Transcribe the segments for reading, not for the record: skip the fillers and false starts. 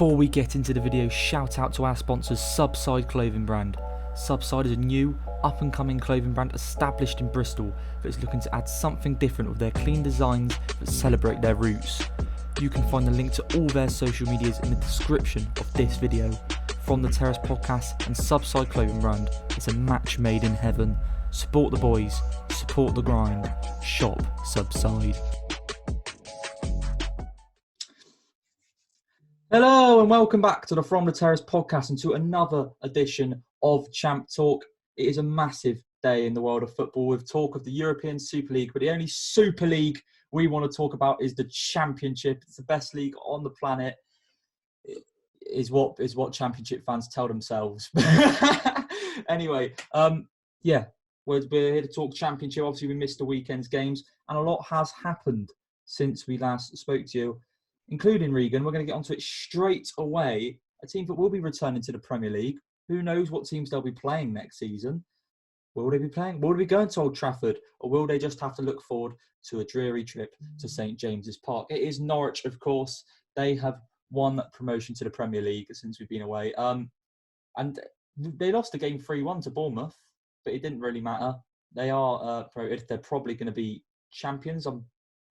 Before we get into the video, shout out to our sponsors Subside clothing brand. Subside is a new, up-and-coming clothing brand established in Bristol that is looking to add something different with their clean designs that celebrate their roots. You can find the link to all their social medias in the description of this video. From the Terrace Podcast and Subside clothing brand, it's a match made in heaven. Support the boys, support the grind, shop Subside. Hello and welcome back to the From the Terrace podcast and to another edition of Champ Talk. It is a massive day in the world of football with talk of the European Super League, but the only Super League we want to talk about is the Championship. It's the best league on the planet. It is what Championship fans tell themselves. Anyway, we're here to talk Championship. Obviously, we missed the weekend's games and a lot has happened since we last spoke to you, including Regan. We're going to get onto it straight away. A team that will be returning to the Premier League. Who knows what teams they'll be playing next season? Will they be playing? Will they be going to Old Trafford? Or will they just have to look forward to a dreary trip to St James's Park? It is Norwich, of course. They have won promotion to the Premier League since we've been away. And they lost a game 3-1 to Bournemouth, but it didn't really matter. They are promoted. They're probably going to be champions. I'm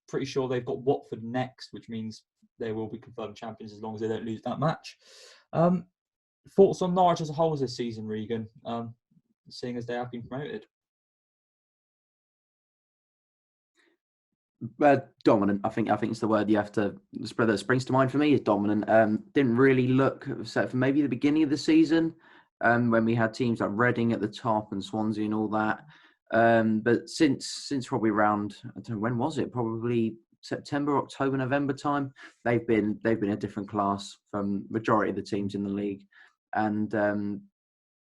pretty sure they've got Watford next, which means they will be confirmed champions as long as they don't lose that match. Thoughts on Norwich as a whole this season, Regan, seeing as they have been promoted? Dominant. I think it's the word you have to spread that springs to mind for me is dominant. Didn't really look, except for maybe the beginning of the season, when we had teams like Reading at the top and Swansea and all that. But since probably around, I don't know, when was it? Probably September, October, November time. They've been a different class from majority of the teams in the league, and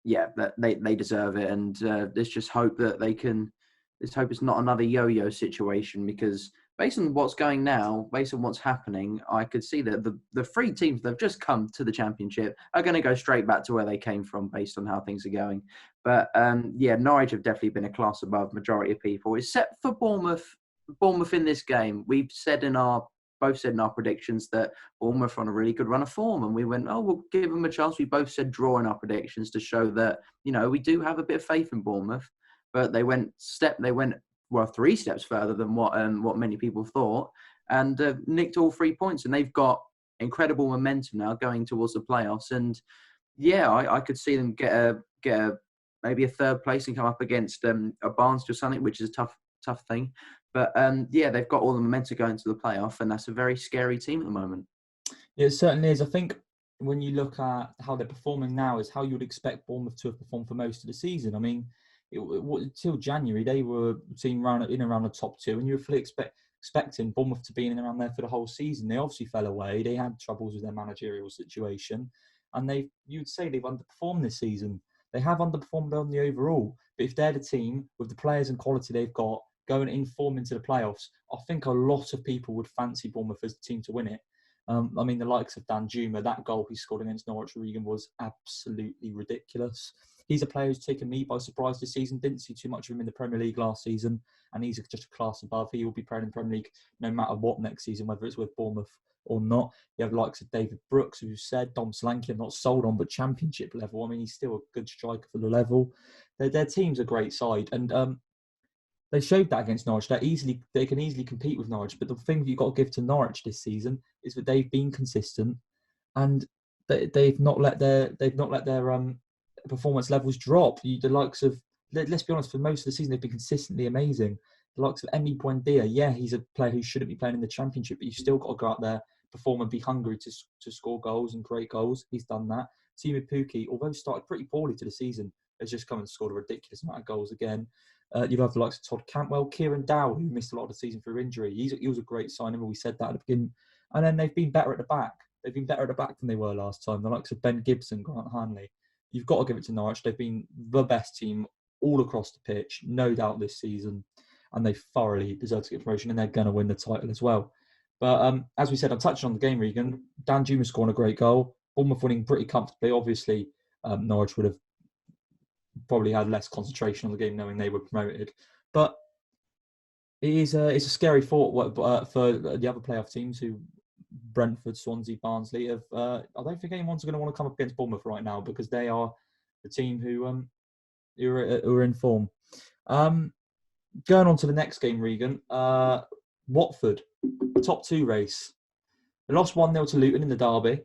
they deserve it. And let's just hope that they can. Let's hope it's not another yo-yo situation, because based on what's going now, based on what's happening, I could see that the three teams that have just come to the Championship are going to go straight back to where they came from based on how things are going. But Norwich have definitely been a class above majority of people, except for Bournemouth. Bournemouth in this game, we've both said in our predictions that Bournemouth are on a really good run of form, and we went, we'll give them a chance. We both said draw in our predictions to show that, we do have a bit of faith in Bournemouth. But they went 3 steps further than what many people thought, and nicked all 3 points. And they've got incredible momentum now going towards the playoffs. And I could see them get maybe a third place and come up against a Barnsley or something, which is a tough thing. But they've got all the momentum going to the playoff, and that's a very scary team at the moment. Yeah, it certainly is. I think when you look at how they're performing now is how you would expect Bournemouth to have performed for most of the season. I mean, until January, they were seen in around the top 2, and you were fully expecting Bournemouth to be in and around there for the whole season. They obviously fell away. They had troubles with their managerial situation, and you'd say they've underperformed this season. They have underperformed on the overall, but if they're the team with the players and quality they've got going in form into the playoffs, I think a lot of people would fancy Bournemouth as the team to win it. The likes of Dan Juma, that goal he scored against Norwich, Regan, was absolutely ridiculous. He's a player who's taken me by surprise this season. Didn't see too much of him in the Premier League last season, and he's just a class above. He will be playing in the Premier League no matter what next season, whether it's with Bournemouth or not. You have the likes of David Brooks, who said Dom Solanke, I'm not sold on, but Championship level. I mean, he's still a good striker for the level. Their team's a great side, and they showed that against Norwich. They can easily compete with Norwich. But the thing that you've got to give to Norwich this season is that they've been consistent, and they've not let their performance levels drop. The likes of, let's be honest, for most of the season they've been consistently amazing. The likes of Emi Buendia, he's a player who shouldn't be playing in the Championship, but you've still got to go out there, perform, and be hungry to score goals and create goals. He's done that. Timu Pukki, although started pretty poorly to the season, has just come and scored a ridiculous amount of goals again. You have the likes of Todd Cantwell, Kieran Dowell, who missed a lot of the season through injury. He was a great signing, we said that at the beginning. And then they've been better at the back. They've been better at the back than they were last time. The likes of Ben Gibson, Grant Hanley. You've got to give it to Norwich. They've been the best team all across the pitch, no doubt, this season. And they thoroughly deserve to get promotion, and they're going to win the title as well. But as we said, I'm touching on the game, Regan. Dan Juma scoring a great goal. Bournemouth winning pretty comfortably. Obviously, Norwich would have probably had less concentration on the game knowing they were promoted. But it's a scary thought for the other playoff teams who Brentford, Swansea, Barnsley. I don't think anyone's going to want to come up against Bournemouth right now because they are the team who are in form. Going on to the next game, Regan. Watford, top 2 race. They lost 1-0 to Luton in the derby.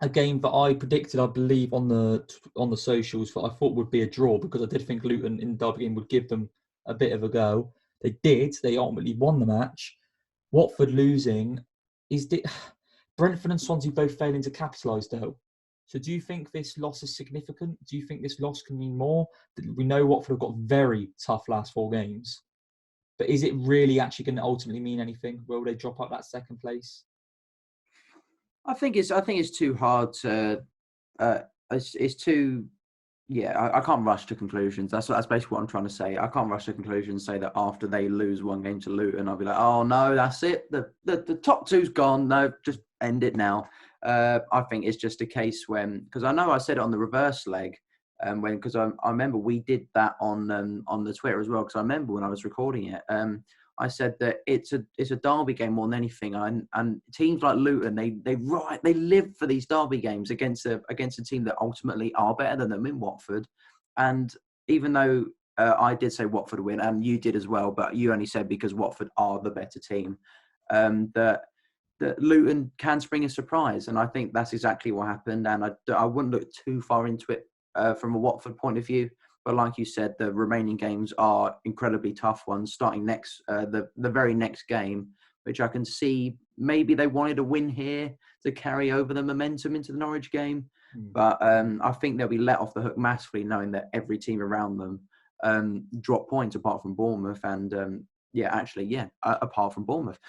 A game that I predicted, I believe, on the socials, that I thought would be a draw because I did think Luton in the derby game would give them a bit of a go. They did. They ultimately won the match. Watford losing Brentford and Swansea both failing to capitalise though. So do you think this loss is significant? Do you think this loss can mean more? We know Watford have got very tough last 4 games. But is it really actually going to ultimately mean anything? Will they drop out that second place? I think it's too hard to. It's too. Yeah, I can't rush to conclusions. That's basically what I'm trying to say. I can't rush to conclusions. Say that after they lose 1 game to Luton, I'll be like, oh no, that's it. The top 2's gone. No, just end it now. I think it's just a case because I know I said it on the reverse leg, because I remember we did that on the Twitter as well. Because I remember when I was recording it, I said that it's a derby game more than anything, and teams like Luton they live for these derby games against a team that ultimately are better than them in Watford. And even though I did say Watford win, and you did as well, but you only said because Watford are the better team, that Luton can spring a surprise, and I think that's exactly what happened. And I wouldn't look too far into it from a Watford point of view. But like you said, the remaining games are incredibly tough ones, starting next the very next game, which I can see maybe they wanted a win here to carry over the momentum into the Norwich game. But I think they'll be let off the hook massively, knowing that every team around them drop points apart from Bournemouth and, apart from Bournemouth.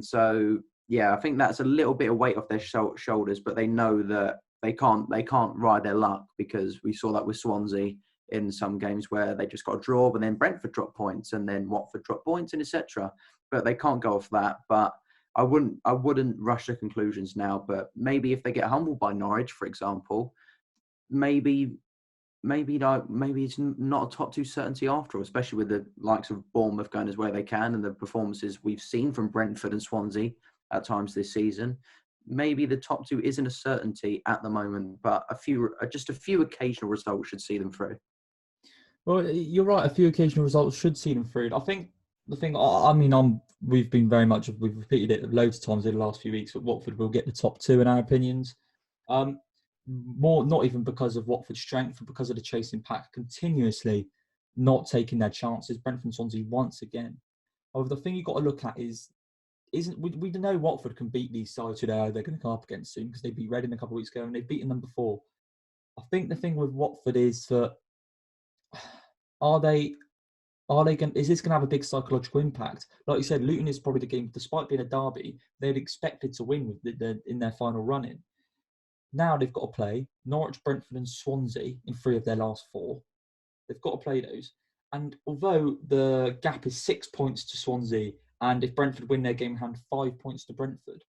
So, yeah, I think that's a little bit of weight off their shoulders, but they know that they can't ride their luck because we saw that with Swansea in some games where they just got a draw, but then Brentford dropped points and then Watford dropped points and etc. But they can't go off that. But I wouldn't rush to conclusions now. But maybe if they get humbled by Norwich, for example, maybe it's not a top 2 certainty after all, especially with the likes of Bournemouth going as well they can and the performances we've seen from Brentford and Swansea at times this season. Maybe the top 2 isn't a certainty at the moment, but just a few occasional results should see them through. Well, you're right. A few occasional results should see them through. I think the thing, we've repeated it loads of times in the last few weeks, but Watford will get the top 2 in our opinions. More, not even because of Watford's strength, but because of the chasing pack continuously not taking their chances. Brentford and Swansea once again. However, the thing you've got to look at we know Watford can beat these sides who they're going to come up against soon because they beat Reading a couple of weeks ago and they've beaten them before. I think the thing with Watford is that is this going to have a big psychological impact? Like you said, Luton is probably the game, despite being a derby, they'd expected to win in their final run-in. Now they've got to play Norwich, Brentford and Swansea in 3 of their last 4. They've got to play those. And although the gap is 6 points to Swansea, and if Brentford win their game in hand, 5 points to Brentford,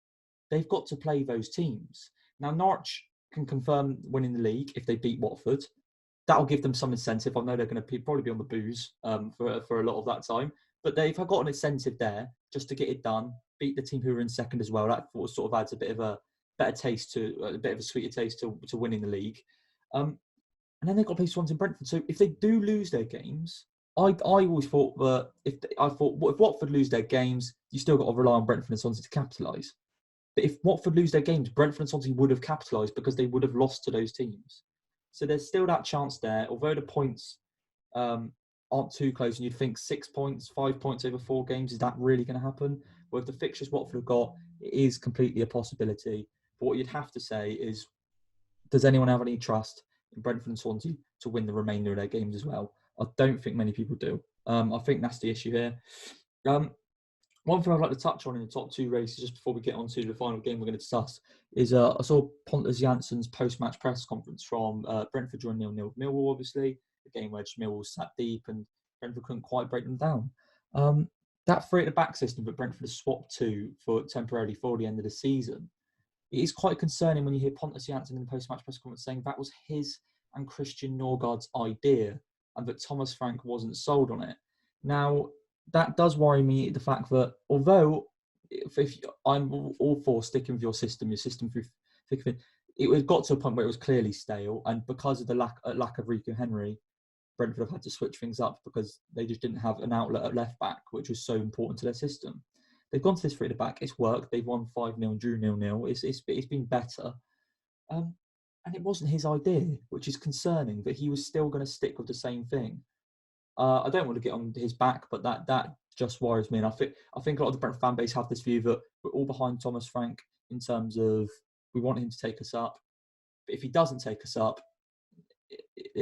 they've got to play those teams. Now, Norwich can confirm winning the league if they beat Watford. That'll give them some incentive. I know they're going to probably be on the booze for a lot of that time. But they've got an incentive there just to get it done, beat the team who are in second as well. That sort of adds a bit of a better taste a bit of a sweeter taste to winning the league. And then they've got to play Swansea and Brentford. So if they do lose their games, I always thought that if Watford lose their games, you still got to rely on Brentford and Swansea to capitalise. But if Watford lose their games, Brentford and Swansea would have capitalised because they would have lost to those teams. So there's still that chance there, although the points aren't too close, and you'd think 6 points, 5 points over 4 games, is that really going to happen? With the fixtures Watford have got, it is completely a possibility. But what you'd have to say is, does anyone have any trust in Brentford and Swansea to win the remainder of their games as well? I don't think many people do. I think that's the issue here. One thing I'd like to touch on in the top 2 races, just before we get on to the final game we're going to discuss, is I saw Pontus Jansson's post-match press conference from Brentford drawing 0-0 with Millwall, obviously, a game where Millwall sat deep and Brentford couldn't quite break them down. That 3 at the back system that Brentford has swapped to temporarily for the end of the season, it is quite concerning when you hear Pontus Jansson in the post-match press conference saying that was his and Christian Norgaard's idea and that Thomas Frank wasn't sold on it. Now, that does worry me, the fact that although I'm all for sticking with your system through thick of it. It got to a point where it was clearly stale, and because of the lack of Rico Henry, Brentford have had to switch things up because they just didn't have an outlet at left back, which was so important to their system. They've gone to this three at the back. It's worked. They've won 5-0, drew 0-0. It's been better. And it wasn't his idea, which is concerning that he was still going to stick with the same thing. I don't want to get on his back, but that just worries me. And I think a lot of the Brentford fan base have this view that we're all behind Thomas Frank in terms of we want him to take us up. But if he doesn't take us up,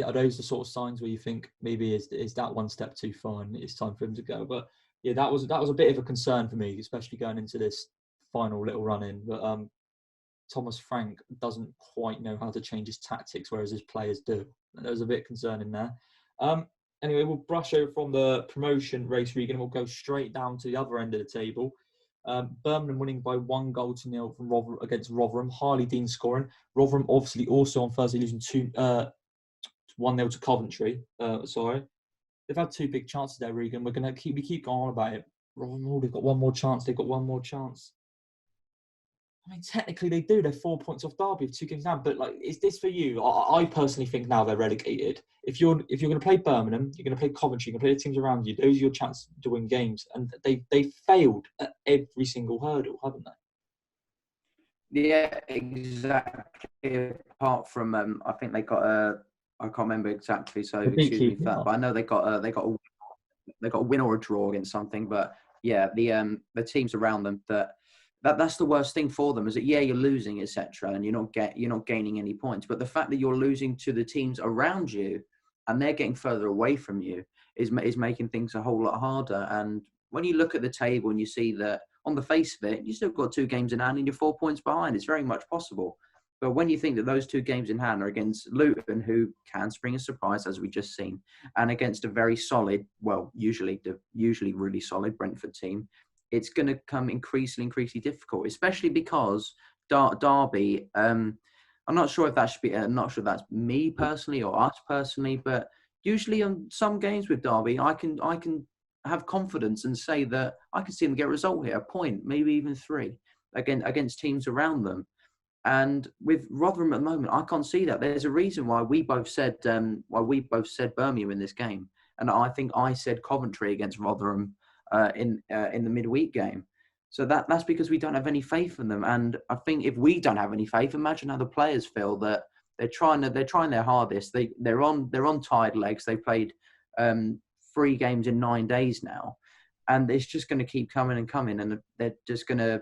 are those the sort of signs where you think maybe is that one step too far and it's time for him to go? But yeah, that was a bit of a concern for me, especially going into this final little run in. But Thomas Frank doesn't quite know how to change his tactics, whereas his players do. There was a bit concerning there. Anyway, we'll brush over from the promotion race, Regan, and we'll go straight down to the other end of the table. Birmingham winning by 1-0 from against Rotherham. Harley Dean scoring. Rotherham obviously also on Thursday losing 1-0 to Coventry. They've had two big chances there, Regan. We're gonna keep going on about it. Rotherham, they've got one more chance. They've got one more chance. I mean, technically they do. They're 4 points off Derby with 2 games down. But like, is this for you? I personally think now they're relegated. If you're going to play Birmingham, you're going to play Coventry, you're going to play the teams around you. Those are your chances to win games, and they failed at every single hurdle, haven't they? Yeah, exactly. Apart from, I think they got I can't remember exactly, so excuse me for that. But I know they got a win or a draw against something. But yeah, the teams around them that's the worst thing for them is that you're losing, etc., and you're not gaining any points. But the fact that you're losing to the teams around you and they're getting further away from you is making things a whole lot harder. And when you look at the table and you see that on the face of it, you still got 2 games in hand and you're 4 points behind. It's very much possible. But when you think that those 2 games in hand are against Luton, who can spring a surprise, as we just seen, and against a very solid, well, usually really solid Brentford team, it's going to become increasingly difficult, especially because Derby, I'm not sure if that should be, I'm not sure if that's me personally or us personally, but usually on some games with Derby, I can have confidence and say that I can see them get a result here, a point, maybe even 3, against teams around them. And with Rotherham at the moment, I can't see that. There's a reason why we both said Birmingham in this game, and I think I said Coventry against Rotherham in the midweek game. So that's because we don't have any faith in them. And I think if we don't have any faith, imagine how the players feel that they're trying their hardest. They're on tired legs. They played 3 games in 9 days now, and it's just going to keep coming and coming. And they're just going to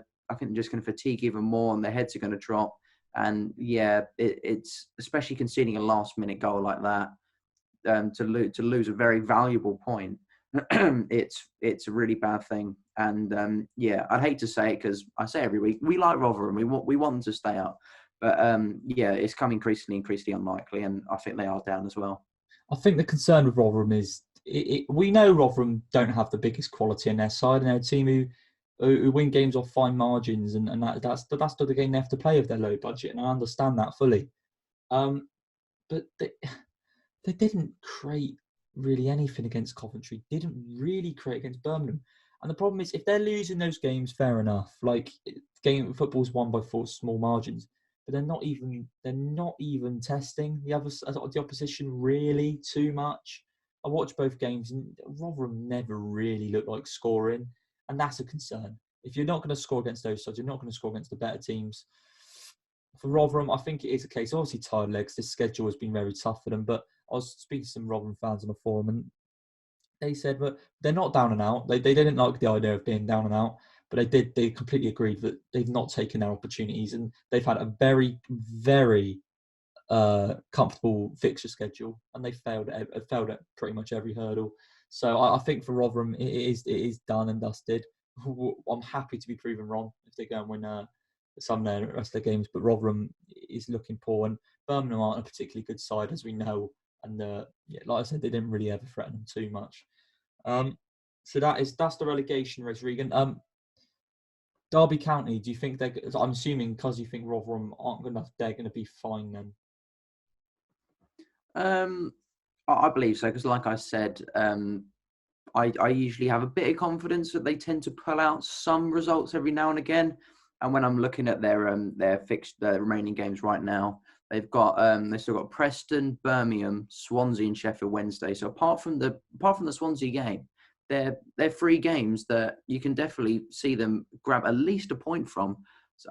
fatigue even more, and their heads are going to drop. And yeah, it's especially conceding a last minute goal like that to lose a very valuable point. It's a really bad thing. And I'd hate to say it because I say every week we like Rotherham, we want them to stay up, but it's coming increasingly unlikely, and I think they are down as well. I think the concern with Rotherham is we know Rotherham don't have the biggest quality in their side, and they're a team who win games off fine margins, and that's the game they have to play with their low budget, and I understand that fully. But they didn't create really anything against Coventry, didn't really create against Birmingham. And the problem is, if they're losing those games, fair enough. Like, football's won by 4 small margins, but they're not even testing the opposition really too much. I watched both games, and Rotherham never really looked like scoring, and that's a concern. If you're not going to score against those sides, you're not going to score against the better teams. For Rotherham, I think it is a case. Obviously, tired legs. This schedule has been very tough for them, but I was speaking to some Rotherham fans on the forum, and they said that they're not down and out. They didn't like the idea of being down and out, but they completely agreed that they've not taken their opportunities, and they've had a very, very comfortable fixture schedule, and they failed at pretty much every hurdle. So I think for Rotherham, it is done and dusted. I'm happy to be proven wrong if they go and win some of the rest of their games, but Rotherham is looking poor, and Birmingham aren't a particularly good side, as we know. And like I said, they didn't really ever threaten them too much. So that's the relegation race, Regan. Derby County, do you think I'm assuming because you think Rotherham aren't good enough, they're going to be fine then? I believe so, because like I said, I usually have a bit of confidence that they tend to pull out some results every now and again. And when I'm looking at their remaining games right now, they've still got Preston, Birmingham, Swansea, and Sheffield Wednesday. So apart from the Swansea game, they're 3 games that you can definitely see them grab at least a point from.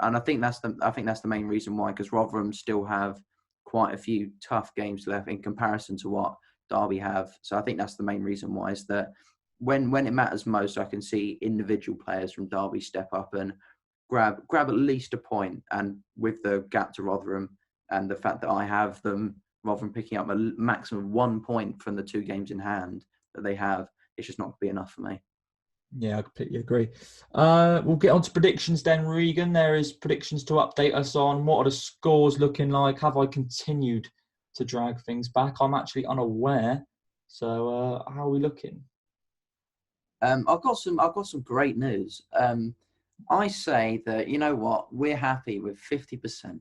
And I think that's the main reason why, because Rotherham still have quite a few tough games left in comparison to what Derby have. So I think that's the main reason why, is that when it matters most, I can see individual players from Derby step up and grab at least a point. And with the gap to Rotherham and the fact that I have them, Rotherham picking up a maximum of 1 point from the 2 games in hand that they have, it's just not going to be enough for me. Yeah, I completely agree. We'll get on to predictions then, Regan. There is predictions to update us on. What are the scores looking like? Have I continued to drag things back? I'm actually unaware. So how are we looking? I've got some great news. I say that, you know what, we're happy with 50%.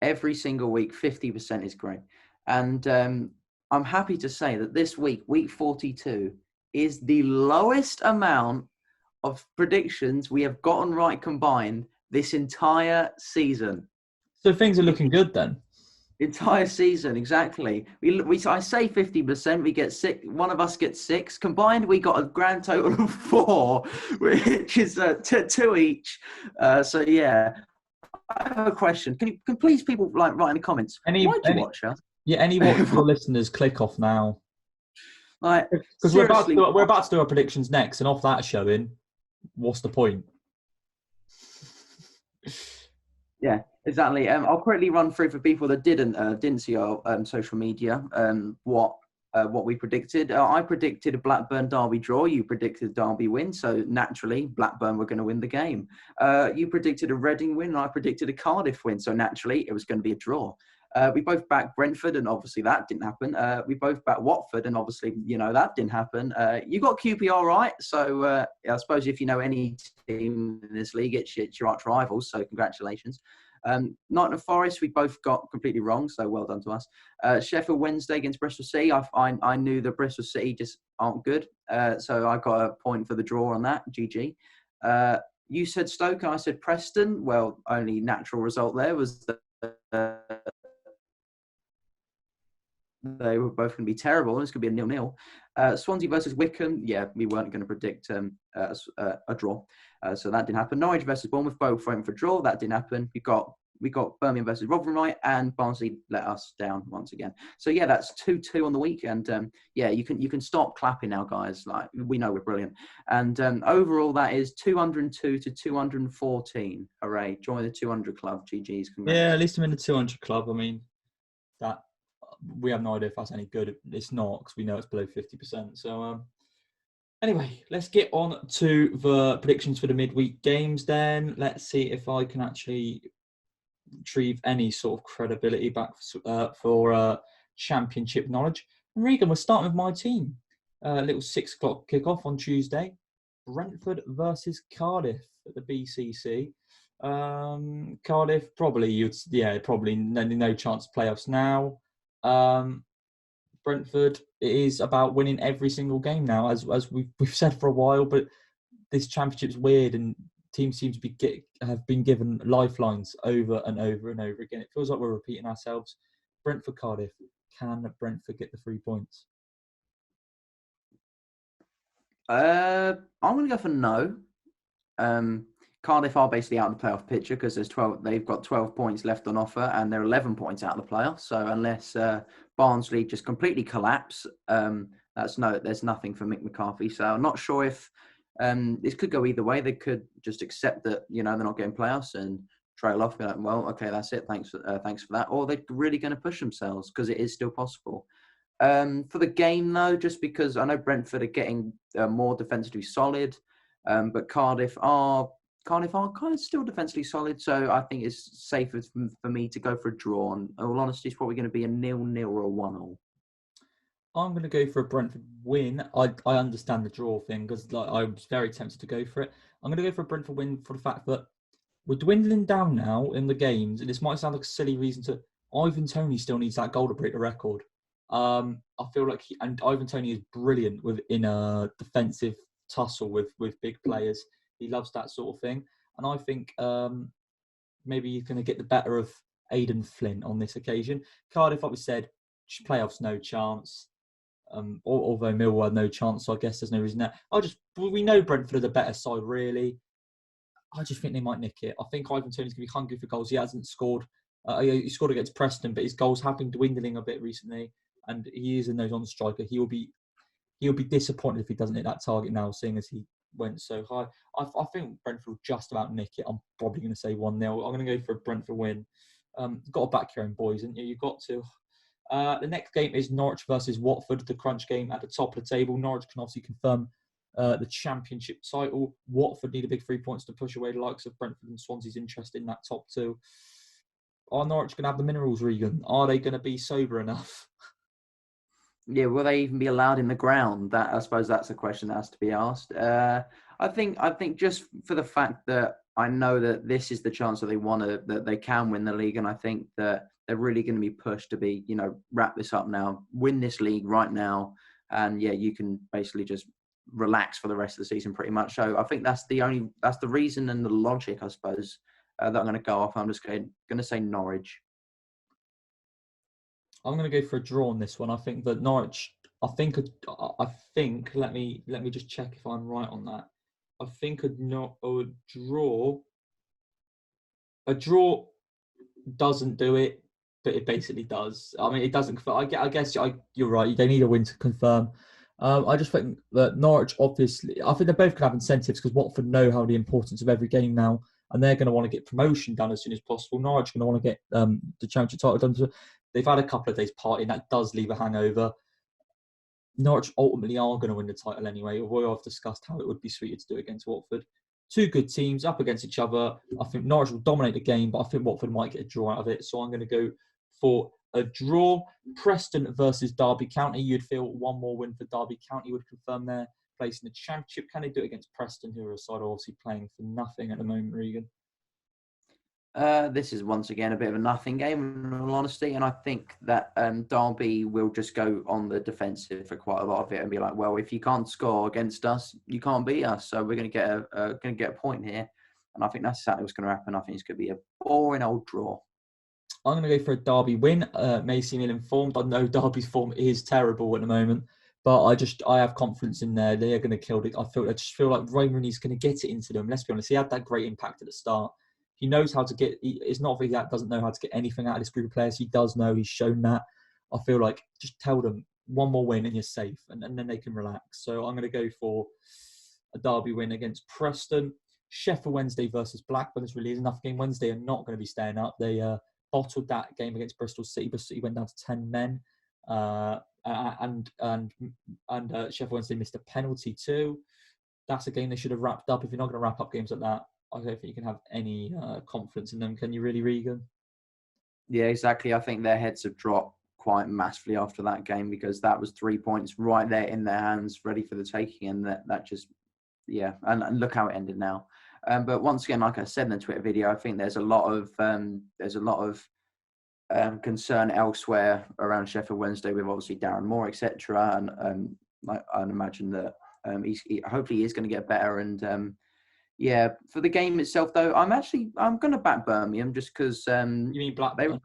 Every single week, 50% is great. And I'm happy to say that this week, week 42, is the lowest amount of predictions we have gotten right combined this entire season. So things are looking good then. Entire season, exactly. I say 50%. We get 6. One of us gets 6. Combined, we got a grand total of 4, which is 2 each. So yeah, I have a question. Can please people write in the comments? Why do you watch us? Yeah, any watchful listeners, click off now. Like, because we're about to do our predictions next, and off that showing, what's the point? Yeah, exactly. I'll quickly run through for people that didn't see our social media what we predicted. I predicted a Blackburn Derby draw. You predicted Derby win. So naturally, Blackburn were going to win the game. You predicted a Reading win. And I predicted a Cardiff win. So naturally, it was going to be a draw. We both backed Brentford, and obviously that didn't happen. We both backed Watford, and obviously, that didn't happen. You got QPR right. So I suppose if you know any team in this league, it's your arch rivals. So congratulations. Nottingham Forest, we both got completely wrong, so well done to us. Sheffield Wednesday against Bristol City, I knew that Bristol City just aren't good, so I got a point for the draw on that. GG. You said Stoke, and I said Preston. Well, only natural result there was that they were both going to be terrible, and it's going to be a 0-0. Swansea versus Wickham, yeah, we weren't going to predict a draw, so that didn't happen. Norwich versus Bournemouth, both went for a draw, that didn't happen. We got Birmingham versus Rotherham right, and Barnsley let us down once again. So yeah, that's 2-2 on the week, and yeah, you can stop clapping now, guys. Like, we know we're brilliant. And overall, that is 202 to 214. Hooray! Join the 200 club. GG's. Congrats. Yeah, at least I'm in the 200 club. I mean, that we have no idea if that's any good. It's not, because we know it's below 50%. So anyway, let's get on to the predictions for the midweek games then. Let's see if I can actually retrieve any sort of credibility back for championship knowledge. And Regan, we're starting with my team. A little 6 o'clock kickoff on Tuesday. Brentford versus Cardiff at the BCC. Cardiff, probably no chance of playoffs now. Brentford, it is about winning every single game now, as we've said for a while. But this championship's weird, and teams seem to have been given lifelines over and over and over again. It feels like we're repeating ourselves. Brentford, Cardiff. Can Brentford get the 3 points? I'm going to go for no. Cardiff are basically out of the playoff picture because they've got 12 points left on offer, and they're 11 points out of the playoffs. So unless Barnsley just completely collapse, there's nothing for Mick McCarthy. So I'm not sure if this could go either way. They could just accept that they're not getting playoffs and trail off. Be like, well, okay, that's it. Thanks for that. Or they're really going to push themselves, because it is still possible. For the game, though, just because I know Brentford are getting more defensively solid, but Cardiff are kind of still defensively solid, so I think it's safer for me to go for a draw. And in all honesty, it's probably going to be a 0-0 or a 1-0. I'm going to go for a Brentford win. I understand the draw thing, because I was very tempted to go for it. I'm going to go for a Brentford win for the fact that we're dwindling down now in the games, and this might sound like a silly reason to. Ivan Toney still needs that goal to break the record. I feel like and Ivan Toney is brilliant in a defensive tussle with big players. He loves that sort of thing, and I think maybe he's going to get the better of Aidan Flint on this occasion. Cardiff, like we said, playoffs no chance. Although Millwall no chance, so I guess there's no reason there. We know Brentford are the better side, really. I just think they might nick it. I think Ivan Toney's going to be hungry for goals. He hasn't scored. He scored against Preston, but his goals have been dwindling a bit recently, and he is a nose-on striker. He'll be disappointed if he doesn't hit that target now, seeing as he went so high. I think Brentford will just about nick it. I'm probably going to say 1-0. I'm going to go for a Brentford win. You've got to back your own boys, haven't you? You've got to. The next game is Norwich versus Watford, the crunch game at the top of the table. Norwich can obviously confirm the championship title. Watford need a big 3 points to push away the likes of Brentford and Swansea's interest in that top two. Are Norwich going to have the minerals, Regan? Are they going to be sober enough? Yeah, will they even be allowed in the ground? That, I suppose, that's a question that has to be asked. I think just for the fact that I know that this is the chance that they can win the league, and I think that they're really going to be pushed to be, wrap this up now, win this league right now, and yeah, you can basically just relax for the rest of the season pretty much. So I think that's the reason and the logic, I suppose, that I'm going to go off. I'm just going to say Norwich. I'm going to go for a draw on this one. I think that Norwich. I think. Let me just check if I'm right on that. I think a draw. A draw doesn't do it, but it basically does. I mean, it doesn't. I guess you're right. They need a win to confirm. I just think that Norwich, obviously, I think they're both going to have incentives because Watford know how the importance of every game now, and they're going to want to get promotion done as soon as possible. Norwich are going to want to get the championship title done. So they've had a couple of days partying. That does leave a hangover. Norwich ultimately are going to win the title anyway, although I've discussed how it would be sweeter to do it against Watford. Two good teams up against each other. I think Norwich will dominate the game, but I think Watford might get a draw out of it. So I'm going to go for a draw. Preston versus Derby County. You'd feel one more win for Derby County would confirm their place in the championship. Can they do it against Preston, who are a side obviously playing for nothing at the moment, Regan? This is once again a bit of a nothing game, in all honesty, and I think that Derby will just go on the defensive for quite a lot of it and be like, "Well, if you can't score against us, you can't beat us. So we're going to get a point here." And I think that's exactly what's going to happen. I think it's going to be a boring old draw. I'm going to go for a Derby win. May seem ill-informed. I know Derby's form is terrible at the moment, but I have confidence in there. They are going to kill it. I just feel like Ray Rooney's going to get it into them. Let's be honest. He had that great impact at the start. He knows how to get. It's not that he doesn't know how to get anything out of this group of players. He does know. He's shown that. I feel like just tell them one more win and you're safe, and then they can relax. So I'm going to go for a Derby win against Preston. Sheffield Wednesday versus Blackburn. This really is enough game. Wednesday are not going to be staying up. They bottled that game against Bristol City. Bristol City went down to 10 men, and Sheffield Wednesday missed a penalty too. That's a game they should have wrapped up. If you're not going to wrap up games like that, I don't think you can have any confidence in them. Can you really, Regan? Yeah, exactly. I think their heads have dropped quite massively after that game because that was 3 points right there in their hands, ready for the taking, and that just, yeah. And look how it ended now. But once again, like I said in the Twitter video, I think there's a lot of concern elsewhere around Sheffield Wednesday with obviously Darren Moore, etc. And I'd imagine that hopefully he is going to get better. And yeah, for the game itself, though, I'm going to back Birmingham just because. You mean Blackburn?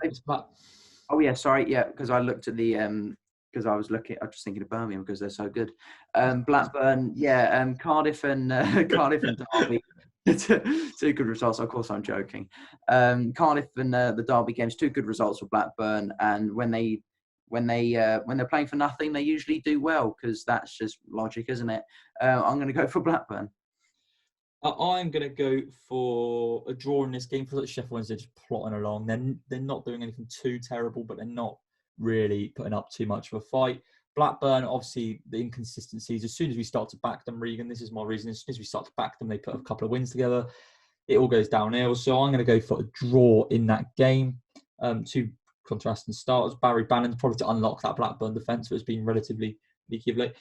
Oh yeah, sorry, yeah, because I looked at the because I was just thinking of Birmingham because they're so good. Blackburn, yeah, Cardiff and Derby. Two good results. Of course, I'm joking. Cardiff and the Derby games, two good results for Blackburn, and when they're playing for nothing, they usually do well because that's just logic, isn't it? I'm going to go for Blackburn. I'm going to go for a draw in this game. I feel like Sheffield Wednesday just plotting along. They're not doing anything too terrible, but they're not really putting up too much of a fight. Blackburn, obviously, the inconsistencies. As soon as we start to back them, Regan, this is my reason. As soon as we start to back them, they put a couple of wins together. It all goes downhill. So I'm going to go for a draw in that game. Two contrasting starters. Barry Bannon probably to unlock that Blackburn defence, but it's been relatively leaky of late.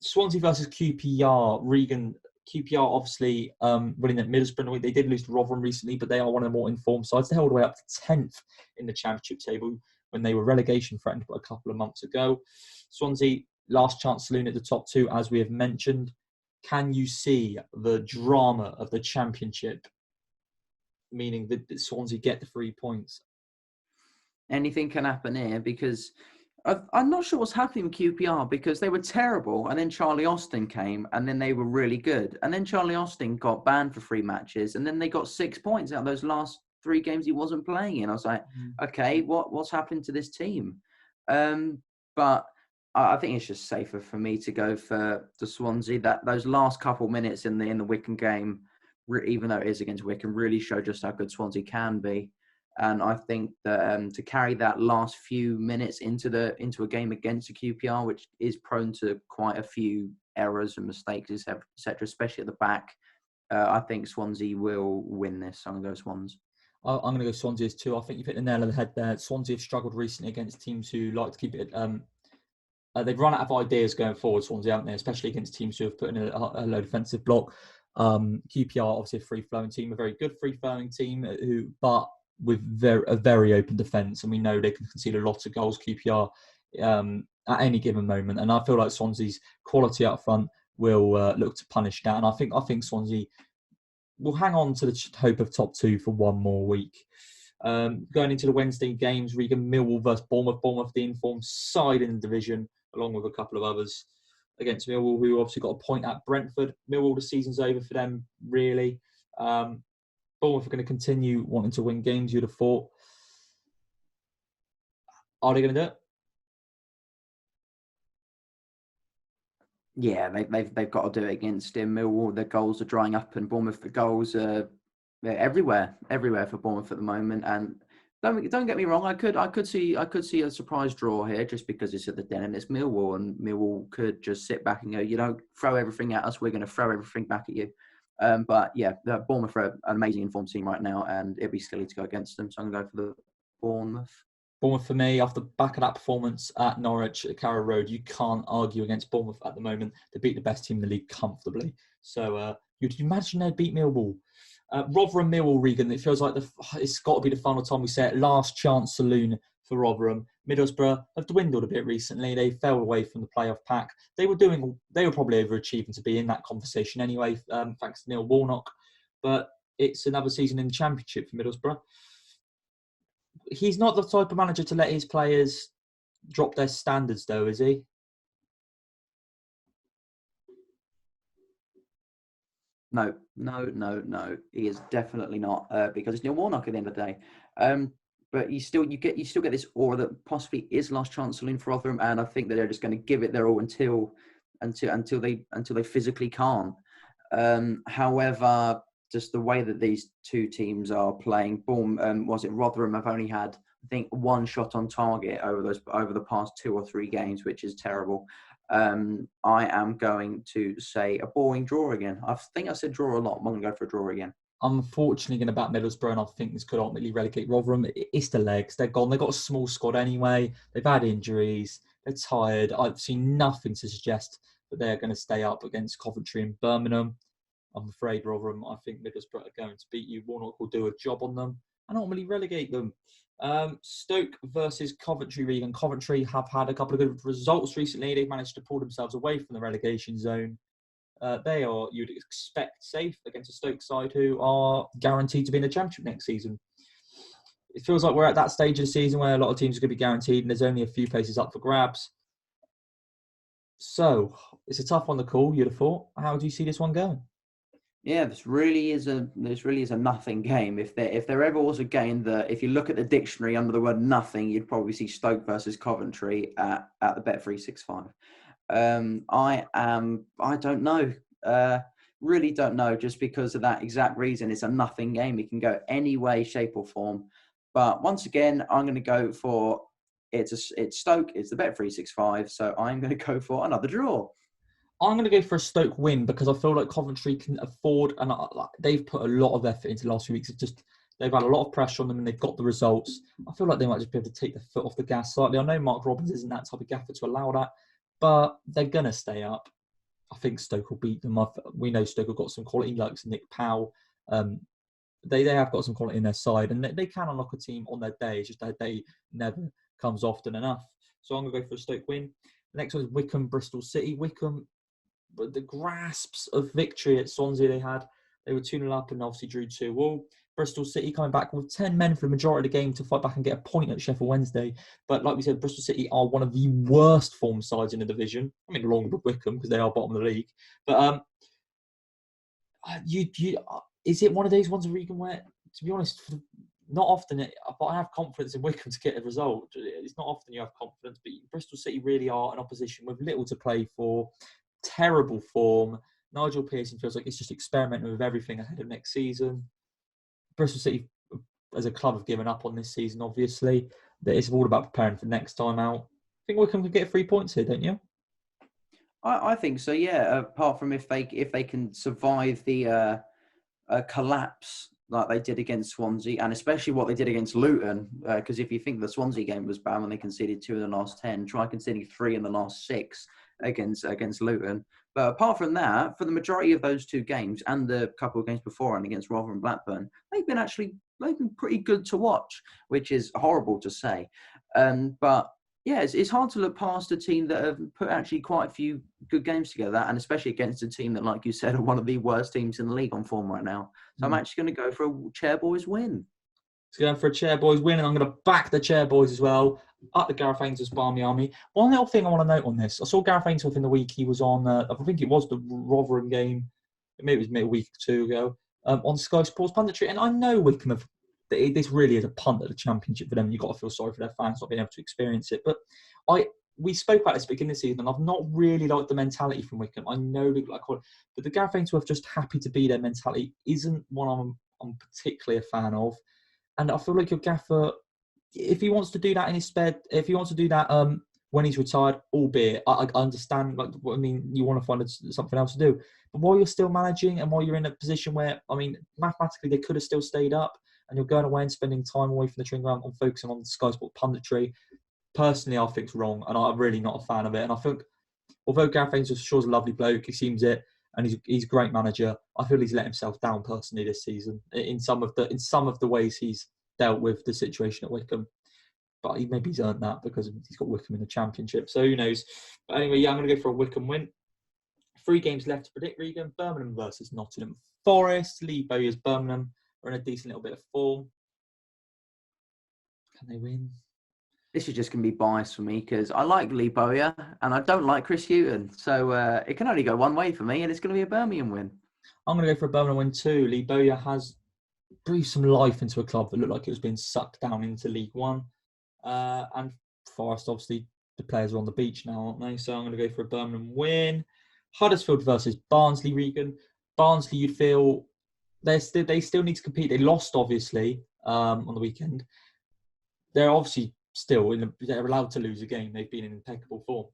Swansea versus QPR. Regan. QPR obviously winning at Middlesbrough. They did lose to Rotherham recently, but they are one of the more informed sides. They held the way up to 10th in the championship table. when they were relegation threatened a couple of months ago. Swansea, last chance saloon at the top 2, as we have mentioned. Can you see the drama of the Championship, meaning that Swansea get the 3 points? Anything can happen here because I'm not sure what's happening with QPR, because they were terrible and then Charlie Austin came and then they were really good. And then Charlie Austin got banned for 3 matches and then they got 6 points out of those last 3 games he wasn't playing in. I was like, okay, what's happened to this team? But I think it's just safer for me to go for the Swansea. That those last couple minutes in the Wycombe game, even though it is against Wycombe, really show just how good Swansea can be. And I think that to carry that last few minutes into a game against a QPR, which is prone to quite a few errors and mistakes, etc., especially at the back, I think Swansea will win this. I'm going to go Swans. I'm going to go Swansea as too. I think you've hit the nail on the head there. Swansea have struggled recently against teams who like to keep it. They've run out of ideas going forward, Swansea, haven't they? Especially against teams who have put in a low defensive block. QPR, obviously a free-flowing team, a very good free-flowing team, but with a very open defence, and we know they can concede a lot of goals, QPR, at any given moment. And I feel like Swansea's quality up front will look to punish that. And I think Swansea will hang on to the hope of top 2 for one more week. Going into the Wednesday games, Regan, Millwall versus Bournemouth. Bournemouth, the informed side in the division, along with a couple of others, against Millwall, who obviously got a point at Brentford. Millwall, the season's over for them, really. Bournemouth are going to continue wanting to win games, you'd have thought. Are they going to do it? Yeah, they've got to do it against him. Millwall, their goals are drying up, and Bournemouth, the goals are everywhere for Bournemouth at the moment. And don't get me wrong, I could see a surprise draw here just because it's at the Den and it's Millwall, and Millwall could just sit back and go, you don't throw everything at us, we're going to throw everything back at you. But yeah, Bournemouth are an amazing informed team right now, and it'd be silly to go against them. So I'm going to go for the Bournemouth. Bournemouth for me, off the back of that performance at Norwich at Carrow Road, you can't argue against Bournemouth at the moment. They beat the best team in the league comfortably. So you'd imagine they'd beat Millwall. Rotherham Millwall, Regan, it feels like it's got to be the final time we say it. Last chance saloon for Rotherham. Middlesbrough have dwindled a bit recently. They fell away from the playoff pack. They were probably overachieving to be in that conversation anyway, thanks to Neil Warnock. But it's another season in the Championship for Middlesbrough. He's not the type of manager to let his players drop their standards, though, is he? No. He is definitely not, because it's Neil Warnock at the end of the day. But you still get this aura that possibly is last chance saloon for Rotherham, and I think that they're just going to give it their all until they physically can't. However, just the way that these two teams are playing, Rotherham have only had, I think, 1 shot on target over the past 2 or 3 games, which is terrible. I am going to say a boring draw again. I think I said draw a lot. I'm going to go for a draw again. I'm unfortunately going to back Middlesbrough, and I think this could ultimately relegate Rotherham. It's the legs. They're gone. They've got a small squad anyway. They've had injuries. They're tired. I've seen nothing to suggest that they're going to stay up against Coventry and Birmingham. I'm afraid Rotherham, I think Middlesbrough are going to beat you. Warnock will do a job on them and ultimately relegate them. Stoke versus Coventry, Regan. Coventry have had a couple of good results recently. They've managed to pull themselves away from the relegation zone. They are, you'd expect, safe against a Stoke side who are guaranteed to be in the Championship next season. It feels like we're at that stage of the season where a lot of teams are going to be guaranteed and there's only a few places up for grabs. So, it's a tough one to call, you'd have thought. How do you see this one going? Yeah, this really is a nothing game. If there ever was a game that, if you look at the dictionary under the word nothing, you'd probably see Stoke versus Coventry at the Bet365. I don't know. Really don't know, just because of that exact reason. It's a nothing game. It can go any way, shape or form. But once again, I'm going to go for it's Stoke. It's the Bet365. So I'm going to go for another draw. I'm going to go for a Stoke win because I feel like Coventry can afford, and they've put a lot of effort into the last few weeks. They've had a lot of pressure on them and they've got the results. I feel like they might just be able to take the foot off the gas slightly. I know Mark Robbins isn't that type of gaffer to allow that, but they're going to stay up. I think Stoke will beat them. We know Stoke have got some quality, like Nick Powell. They have got some quality in their side, and they can unlock a team on their day. It's just that they never comes often enough. So I'm going to go for a Stoke win. The next one is Wycombe, Bristol City. Wycombe, the grasps of victory at Swansea they had. They were 2-0 up and obviously drew 2-2. Bristol City coming back with 10 men for the majority of the game to fight back and get a point at Sheffield Wednesday. But like we said, Bristol City are one of the worst form sides in the division. I mean, along with Wycombe because they are bottom of the league. But is it one of those ones, Regan, where, to be honest, not often, but I have confidence in Wycombe to get a result. It's not often you have confidence, but Bristol City really are an opposition with little to play for, terrible form. Nigel Pearson feels like it's just experimenting with everything ahead of next season. Bristol City, as a club, have given up on this season, obviously. That it's all about preparing for next time out. I think Wycombe could get 3 points here, don't you? I think so, yeah. Apart from if they can survive the collapse like they did against Swansea, and especially what they did against Luton, because if you think the Swansea game was bad when they conceded 2 in the last 10, try conceding 3 in the last 6 against Luton. But apart from that, for the majority of those 2 games and the couple of games before and against Rotherham and Blackburn, they've been pretty good to watch, which is horrible to say. But yeah, it's hard to look past a team that have put actually quite a few good games together, and especially against a team that, like you said, are one of the worst teams in the league on form right now. So I'm actually going to go for a Chairboys win. It's going for a Chairboys win, and I'm going to back the Chairboys as well. Up the Gareth Ainsworth's Barmy Army. One little thing I want to note on this. I saw Gareth Ainsworth in the week. He was on, I think it was the Rotherham game. Maybe it was a week or 2 ago. On Sky Sports Punditry. And I know Wycombe have... This really is a punt at the Championship for them. You've got to feel sorry for their fans not being able to experience it. But we spoke about this at the beginning of the season, and I've not really liked the mentality from Wycombe. I know they like, but the Gareth Ainsworth just happy to be there mentality isn't one I'm particularly a fan of. And I feel like your gaffer, if he wants to do that in his spare, if he wants to do that when he's retired, albeit I understand, like, what I mean, you want to find something else to do. But while you're still managing and while you're in a position where, I mean, mathematically they could have still stayed up, and you're going away and spending time away from the training ground and focusing on Sky Sport punditry, personally, I think it's wrong, and I'm really not a fan of it. And I think, although Gareth Ainsworth sure is a lovely bloke, he seems it, and he's a great manager, I feel he's let himself down personally this season in some of the ways he's dealt with the situation at Wycombe. But maybe he's earned that because he's got Wycombe in the Championship. So who knows? But anyway, yeah, I'm going to go for a Wycombe win. 3 games left to predict, Regan. Birmingham versus Nottingham Forest. Lee Bowyer's Birmingham are in a decent little bit of form. Can they win? This is just going to be biased for me because I like Lee Bowyer and I don't like Chris Hughton. So it can only go one way for me, and it's going to be a Birmingham win. I'm going to go for a Birmingham win too. Lee Bowyer has breathed some life into a club that looked like it was being sucked down into League One. And Forest, obviously, the players are on the beach now, aren't they? So I'm going to go for a Birmingham win. Huddersfield versus Barnsley, Regan. Barnsley, you'd feel they still need to compete. They lost, obviously, on the weekend. They're obviously still they're allowed to lose a game. They've been in impeccable form.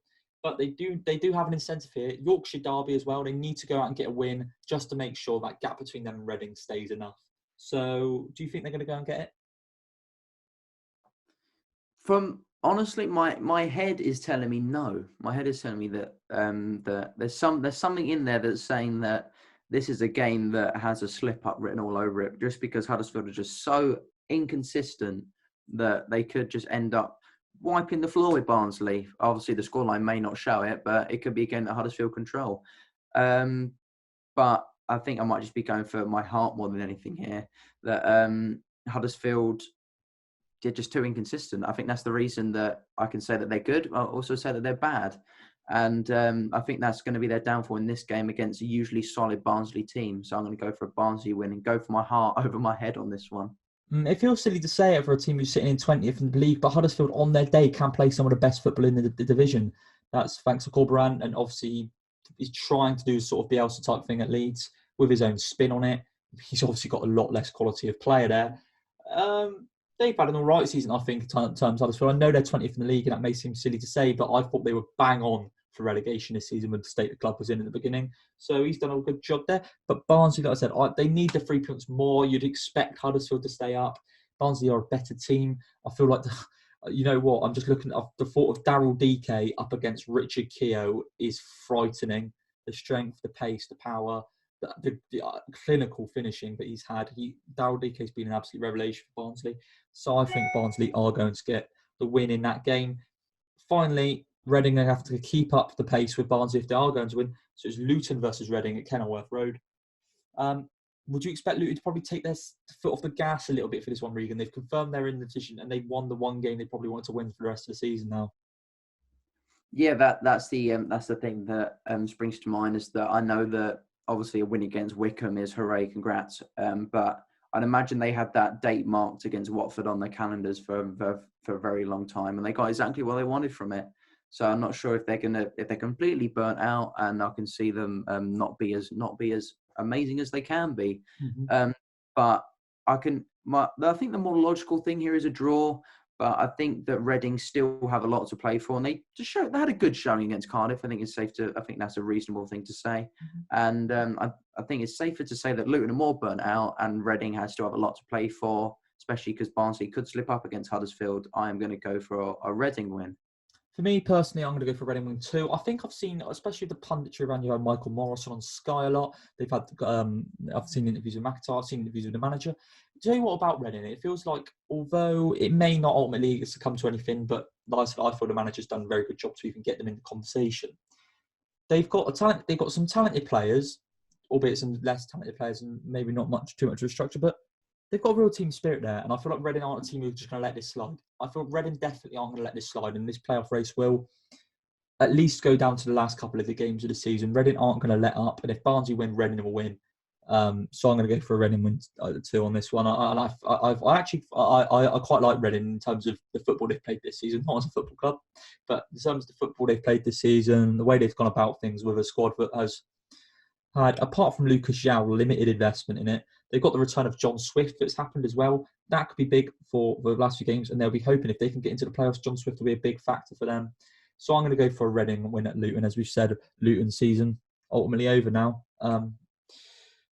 But they do have an incentive here. Yorkshire Derby as well. They need to go out and get a win just to make sure that gap between them and Reading stays enough. So do you think they're going to go and get it? Honestly, my head is telling me no. My head is telling me that there's something in there that's saying that this is a game that has a slip up written all over it, just because Huddersfield are just so inconsistent that they could just end up wiping the floor with Barnsley. Obviously, the scoreline may not show it, but it could be a game that Huddersfield control. But I think I might just be going for my heart more than anything here. That Huddersfield, they're just too inconsistent. I think that's the reason that I can say that they're good. I'll also say that they're bad. And I think that's going to be their downfall in this game against a usually solid Barnsley team. So I'm going to go for a Barnsley win and go for my heart over my head on this one. It feels silly to say it for a team who's sitting in 20th in the league, but Huddersfield on their day can play some of the best football in the division. That's thanks to Corberán, and obviously he's trying to do sort of Bielsa type thing at Leeds with his own spin on it. He's obviously got a lot less quality of player there. They've had an all right season, I think, in terms of Huddersfield. I know they're 20th in the league, and that may seem silly to say, but I thought they were bang on for relegation this season with the state the club was in the beginning. So he's done a good job there. But Barnsley, like I said, they need the 3 points more. You'd expect Huddersfield to stay up. Barnsley are a better team. I feel like, you know what, I'm just looking at the thought of Daryl DK up against Richard Keogh is frightening. The strength, the pace, the power, the clinical finishing that he's had. Daryl DK's been an absolute revelation for Barnsley. So I think Barnsley are going to get the win in that game. Finally, Reading have to keep up the pace with Barnsley if they are going to win. So it's Luton versus Reading at Kenilworth Road. Would you expect Luton to probably take their foot off the gas a little bit for this one, Regan? They've confirmed they're in the division and they've won the one game they probably want to win for the rest of the season now. Yeah, that's the thing that springs to mind, is that I know that obviously a win against Wickham is hooray, congrats. But I'd imagine they had that date marked against Watford on their calendars for a very long time, and they got exactly what they wanted from it. So I'm not sure if they're completely burnt out, and I can see them not be as amazing as they can be. Mm-hmm. But I think the more logical thing here is a draw. But I think that Reading still have a lot to play for, and they had a good showing against Cardiff. I think that's a reasonable thing to say, and I think it's safer to say that Luton are more burnt out, and Reading has still have a lot to play for, especially because Barnsley could slip up against Huddersfield. I am going to go for a Reading win. For me personally, I'm going to go for Reading win too. I think I've seen, especially the punditry around, you had Michael Morrison on Sky a lot. They've had, I've seen interviews with McIntyre, I've seen interviews with the manager. Do you know what about Reading? It feels like, although it may not ultimately come to anything, but like I said, I feel the manager's done a very good job to even get them in the conversation. They've got some talented players, albeit some less talented players, and maybe not too much of a structure, but they've got a real team spirit there, and I feel like Reading aren't a team who's just going to let this slide. I feel Reading definitely aren't going to let this slide, and this playoff race will at least go down to the last couple of the games of the season. Reading aren't going to let up, and if Barnsley win, Reading will win. So I'm going to go for a Reading win 2 on this one. I quite like Reading in terms of the football they've played this season, not as a football club, but in terms of the football they've played this season, the way they've gone about things with a squad that has had, apart from Lucas João, limited investment in it. They've got the return of John Swift that's happened as well. That could be big for the last few games, and they'll be hoping if they can get into the playoffs, John Swift will be a big factor for them. So I'm going to go for a Reading win at Luton. As we've said, Luton season ultimately over now.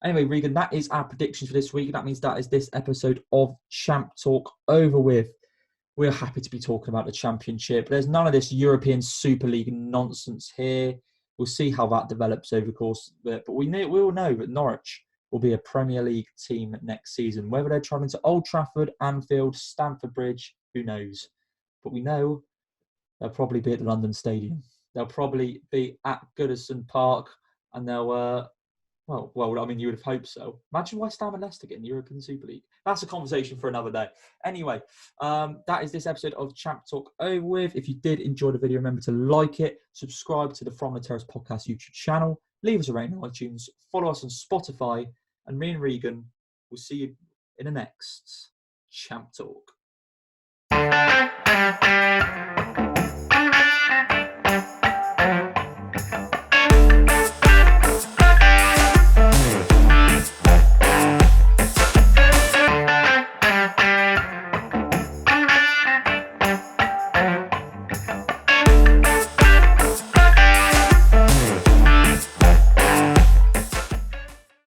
Anyway, Regan, that is our predictions for this week. That means that is this episode of Champ Talk over with. We're happy to be talking about the Championship. There's none of this European Super League nonsense here. We'll see how that develops over the course of it. But we all know that Norwich will be a Premier League team next season. Whether they're travelling to Old Trafford, Anfield, Stamford Bridge, who knows? But we know they'll probably be at the London Stadium. They'll probably be at Goodison Park, and they'll, well, I mean, you would have hoped so. Imagine West Ham and Leicester getting the European Super League. That's a conversation for another day. Anyway, that is this episode of Champ Talk over with. If you did enjoy the video, remember to like it, subscribe to the From the Terrace podcast YouTube channel, leave us a rating on iTunes, follow us on Spotify, and me and Regan will see you in the next Champ Talk.